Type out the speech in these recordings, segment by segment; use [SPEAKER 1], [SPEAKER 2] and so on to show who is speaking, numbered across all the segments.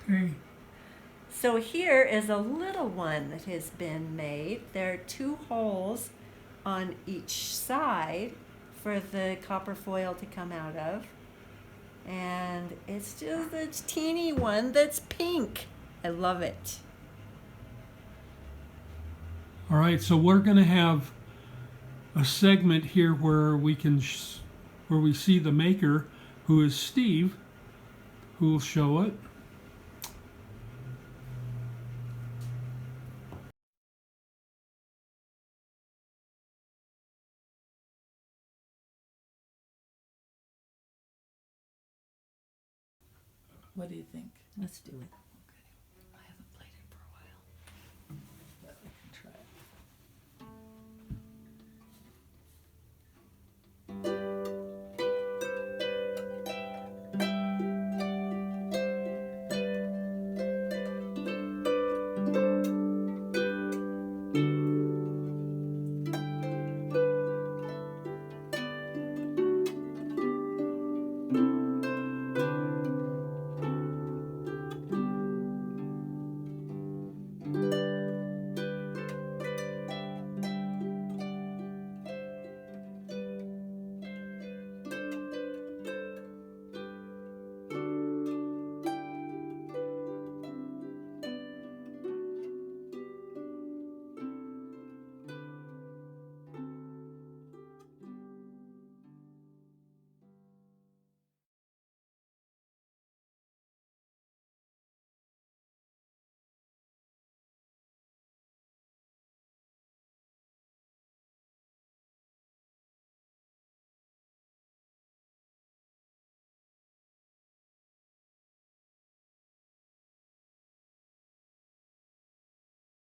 [SPEAKER 1] Okay.
[SPEAKER 2] So here is a little one that has been made. There are 2 holes on each side for the copper foil to come out of. And it's just a teeny one that's pink. I love it.
[SPEAKER 1] All right, so we're going to have a segment here where we can where we see the maker, who is Steve, who will show it.
[SPEAKER 3] What do you think?
[SPEAKER 2] Let's do it.
[SPEAKER 3] Okay. I haven't played it for a while, but we can try it.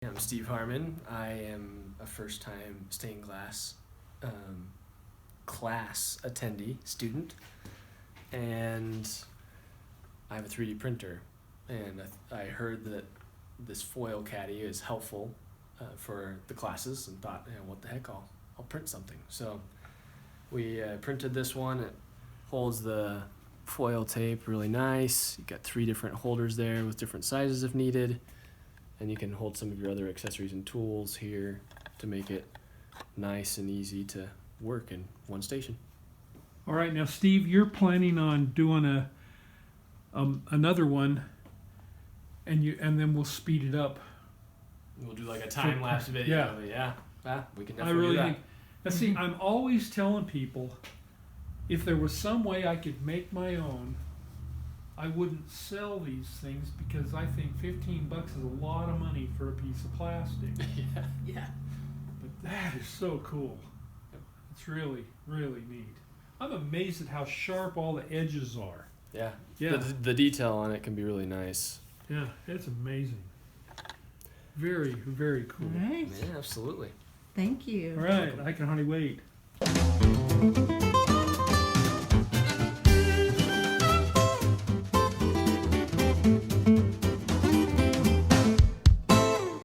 [SPEAKER 4] I'm Steve Harmon. I am a first-time stained glass class attendee student, and I have a 3D printer. And I heard that this foil caddy is helpful for the classes, and thought, what the heck, I'll print something. So we printed this one. It holds the foil tape really nice. You got 3 different holders there with different sizes if needed. And you can hold some of your other accessories and tools here to make it nice and easy to work in one station.
[SPEAKER 1] All right, now Steve, you're planning on doing another one, and then we'll speed it up.
[SPEAKER 4] We'll do like a time lapse video. Yeah, we can definitely
[SPEAKER 1] I really
[SPEAKER 4] do that.
[SPEAKER 1] think. Now, see, I'm always telling people, if there was some way I could make my own, I wouldn't sell these things, because I think $15 is a lot of money for a piece of plastic.
[SPEAKER 4] Yeah.
[SPEAKER 1] But that is so cool. It's really, really neat. I'm amazed at how sharp all the edges are.
[SPEAKER 4] Yeah.
[SPEAKER 1] Yeah.
[SPEAKER 4] The detail on it can be really nice.
[SPEAKER 1] Yeah, it's amazing. Very, very cool.
[SPEAKER 2] All right.
[SPEAKER 4] Yeah, absolutely.
[SPEAKER 2] Thank you.
[SPEAKER 1] All right, I can hardly wait.